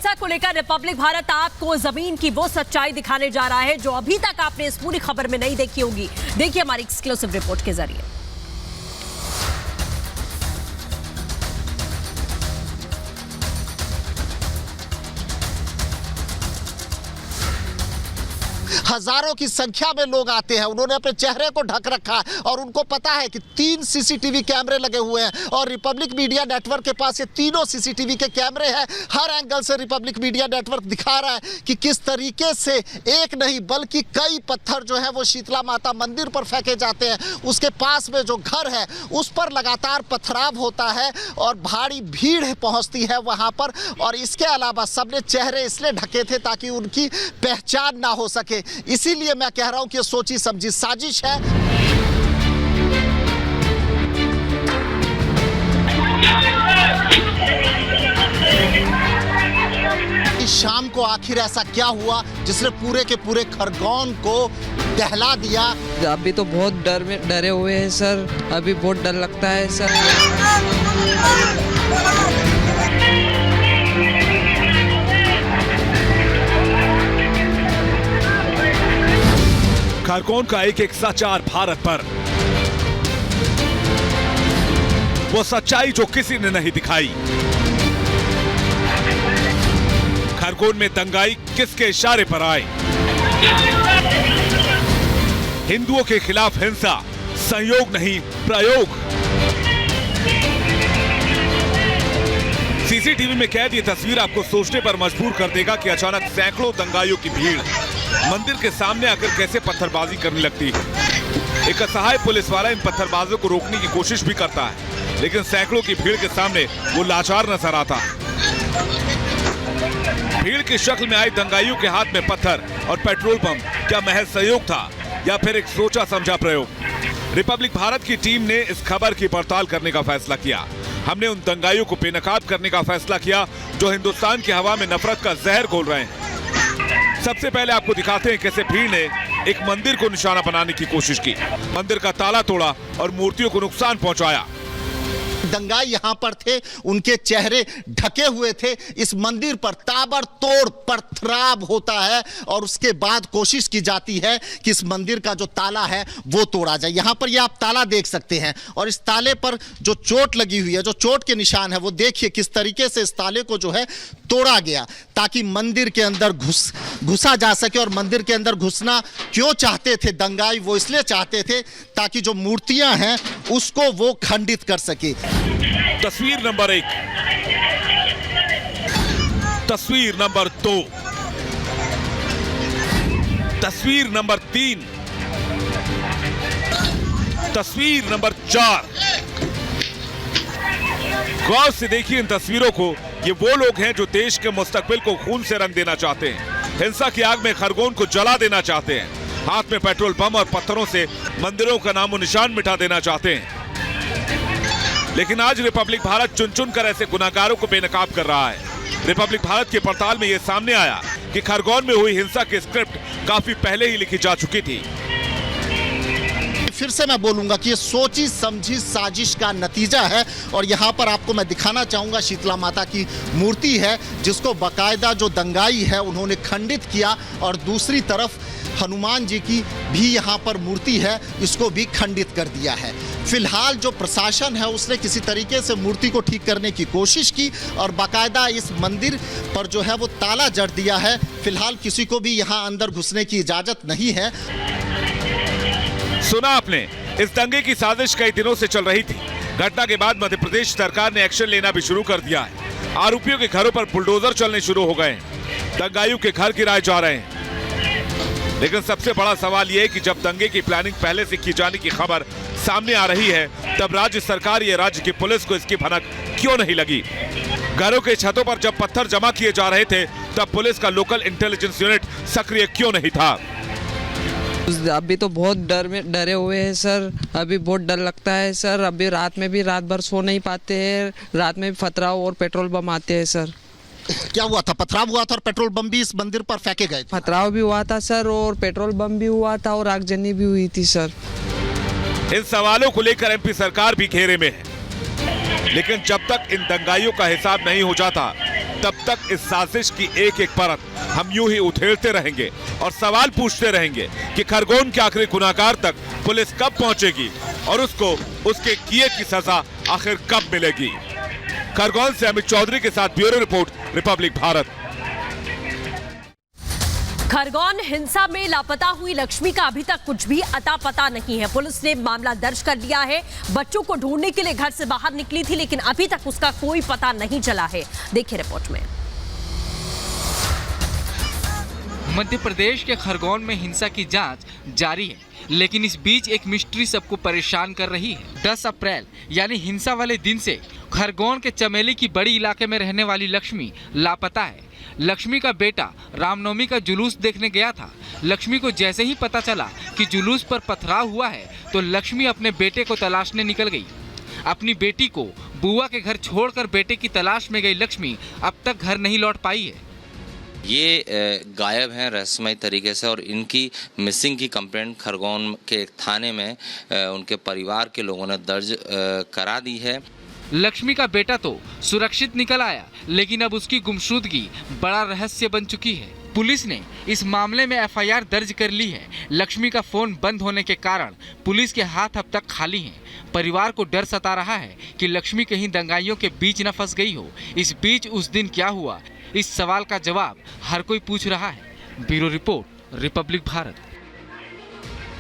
हिंसा को लेकर रिपब्लिक भारत आपको जमीन की वो सच्चाई दिखाने जा रहा है जो अभी तक आपने इस पूरी खबर में नहीं देखी होगी। देखिए हमारी एक्सक्लूसिव रिपोर्ट के जरिए। हजारों की संख्या में लोग आते हैं, उन्होंने अपने चेहरे को ढक रखा है और उनको पता है कि 3 सीसीटीवी कैमरे लगे हुए हैं और रिपब्लिक मीडिया नेटवर्क के पास ये तीनों सीसीटीवी के कैमरे हैं। हर एंगल से रिपब्लिक मीडिया नेटवर्क दिखा रहा है कि किस तरीके से एक नहीं बल्कि कई पत्थर जो है वो शीतला माता मंदिर पर फेंके जाते हैं। उसके पास में जो घर है उस पर लगातार पथराव होता है और भारी भीड़ पहुंचती है वहां पर। और इसके अलावा सबने चेहरे इसलिए ढके थे ताकि उनकी पहचान ना हो सके। इसीलिए मैं कह रहा हूं कि सोची समझी साजिश है। इस शाम को आखिर ऐसा क्या हुआ जिसने पूरे के पूरे खरगोन को दहला दिया? अभी तो बहुत डरे हुए हैं सर, अभी बहुत डर लगता है सर। खरगोन का एक सच्चार भारत पर, वो सच्चाई जो किसी ने नहीं दिखाई। खरगोन में दंगाई किसके इशारे पर आए? हिंदुओं के खिलाफ हिंसा संयोग नहीं प्रयोग। सीसीटीवी में कैद ये तस्वीर आपको सोचने पर मजबूर कर देगा कि अचानक सैकड़ों दंगाइयों की भीड़ मंदिर के सामने आकर कैसे पत्थरबाजी करने लगती है। एक असहाय पुलिस वाला इन पत्थरबाजों को रोकने की कोशिश भी करता है, लेकिन सैकड़ों की भीड़ के सामने वो लाचार नजर आता है। भीड़ की शक्ल में आई दंगाइयों के हाथ में पत्थर और पेट्रोल बम क्या महज सहयोग था या फिर एक सोचा समझा प्रयोग? रिपब्लिक भारत की टीम ने इस खबर की पड़ताल करने का फैसला किया। हमने उन दंगाइयों को बेनकाब करने का फैसला किया जो हिंदुस्तान की हवा में नफरत का जहर घोल रहे हैं। सबसे पहले आपको दिखाते हैं कैसे भीड़ ने एक मंदिर को निशाना बनाने की कोशिश की, मंदिर का ताला तोड़ा और मूर्तियों को नुकसान पहुंचाया। दंगाई यहां पर थे, उनके चेहरे ढके हुए थे। इस मंदिर पर ताबड़तोड़ पथराव होता है और उसके बाद कोशिश की जाती है कि इस मंदिर का जो ताला है वो तोड़ा जाए। यहां पर ये आप ताला देख सकते हैं और इस ताले पर जो चोट लगी हुई है, जो चोट के निशान है, वो देखिए किस तरीके से इस ताले को जो है तोड़ा गया ताकि मंदिर के अंदर घुसा जा सके। और मंदिर के अंदर घुसना क्यों चाहते थे दंगाई? वो इसलिए चाहते थे ताकि जो मूर्तियां हैं उसको वो खंडित कर सके। तस्वीर नंबर 1, तस्वीर नंबर 2, तस्वीर नंबर 3, तस्वीर नंबर 4। गौर से देखिए इन तस्वीरों को। ये वो लोग हैं जो देश के मुस्तकबिल को खून से रंग देना चाहते हैं, हिंसा की आग में खरगोन को जला देना चाहते हैं, हाथ में पेट्रोल बम और पत्थरों से मंदिरों का नामो निशान मिटा देना चाहते हैं। लेकिन आज रिपब्लिक भारत चुन चुन कर ऐसे गुनाहगारों को बेनकाब कर रहा है। रिपब्लिक भारत की पड़ताल में यह सामने आया कि खरगोन में हुई हिंसा की स्क्रिप्ट काफी पहले ही लिखी जा चुकी थी। फिर से मैं बोलूंगा कि ये सोची समझी साजिश का नतीजा है। और यहाँ पर आपको मैं दिखाना चाहूंगा शीतला माता की मूर्ति है जिसको बाकायदा जो दंगाई है उन्होंने खंडित किया, और दूसरी तरफ हनुमान जी की भी यहाँ पर मूर्ति है, इसको भी खंडित कर दिया है। फिलहाल जो प्रशासन है उसने किसी तरीके से मूर्ति को ठीक करने की कोशिश की और बाकायदा इस मंदिर पर जो है वो ताला जड़ दिया है। फिलहाल किसी को भी यहाँ अंदर घुसने की इजाजत नहीं है। सुना आपने, इस दंगे की साजिश कई दिनों से चल रही थी। घटना के बाद मध्य प्रदेश सरकार ने एक्शन लेना भी शुरू कर दिया है। आरोपियों के घरों पर बुलडोजर चलने शुरू हो गए हैं, दंगाइयों के घर गिराए जा रहे हैं। लेकिन सबसे बड़ा सवाल यह है कि जब दंगे की प्लानिंग पहले से की जाने की खबर सामने आ रही है तब राज्य सरकार या राज्य की पुलिस को इसकी भनक क्यों नहीं लगी? घरों के छतों पर जब पत्थर जमा किए जा रहे थे तब पुलिस का लोकल इंटेलिजेंस यूनिट सक्रिय क्यों नहीं था? अभी तो बहुत डरे हुए हैं सर, अभी बहुत डर लगता है सर। अभी रात में भी रात भर सो नहीं पाते हैं, रात में भी पथराव और पेट्रोल बम आते हैं सर। क्या हुआ था? पथराव हुआ था और पेट्रोल बम भी इस मंदिर पर फेंके गए? पथराव भी हुआ था सर और पेट्रोल बम भी हुआ था और आगजनी भी हुई थी सर। इन सवालों को लेकर एमपी सरकार भी घेरे में है, लेकिन जब तक इन दंगाइयों का हिसाब नहीं हो जाता तब तक इस साजिश की एक एक परत हम यूं ही उधेड़ते रहेंगे और सवाल पूछते रहेंगे कि खरगोन के आखिरी गुनाहगार तक पुलिस कब पहुंचेगी और उसको उसके किए की सजा आखिर कब मिलेगी। खरगोन से अमित चौधरी के साथ bureau report, Republic Bharat. Khargone हिंसा में लापता हुई लक्ष्मी का अभी तक कुछ भी अता पता नहीं है। पुलिस ने मामला दर्ज कर लिया है। बच्चों को ढूंढने के लिए घर से बाहर निकली थी, लेकिन अभी तक उसका कोई पता नहीं चला है। देखिए रिपोर्ट में। मध्य प्रदेश के खरगोन में हिंसा की जांच जारी है, लेकिन इस बीच एक मिस्ट्री सबको परेशान कर रही है। 10 अप्रैल यानी हिंसा वाले दिन से खरगोन के चमेली की बड़ी इलाके में रहने वाली लक्ष्मी लापता है। लक्ष्मी का बेटा रामनवमी का जुलूस देखने गया था। लक्ष्मी को जैसे ही पता चला कि जुलूस पर पथराव हुआ है तो लक्ष्मी अपने बेटे को तलाशने निकल गई। अपनी बेटी को बुआ के घर छोड़कर बेटे की तलाश में गई लक्ष्मी अब तक घर नहीं लौट पाई है। ये गायब हैं रहस्यमय तरीके से और इनकी मिसिंग की कंप्लेंट खरगोन के एक थाने में उनके परिवार के लोगों ने दर्ज करा दी है। लक्ष्मी का बेटा तो सुरक्षित निकल आया, लेकिन अब उसकी गुमशुदगी बड़ा रहस्य बन चुकी है। पुलिस ने इस मामले में एफआईआर दर्ज कर ली है। लक्ष्मी का फोन बंद होने के कारण पुलिस के हाथ अब तक खाली हैं। परिवार को डर सता रहा है कि लक्ष्मी कहीं दंगाइयों के बीच न फंस गई हो। इस बीच उस दिन क्या हुआ, इस सवाल का जवाब हर कोई पूछ रहा है। Bureau report, Republic Bharat.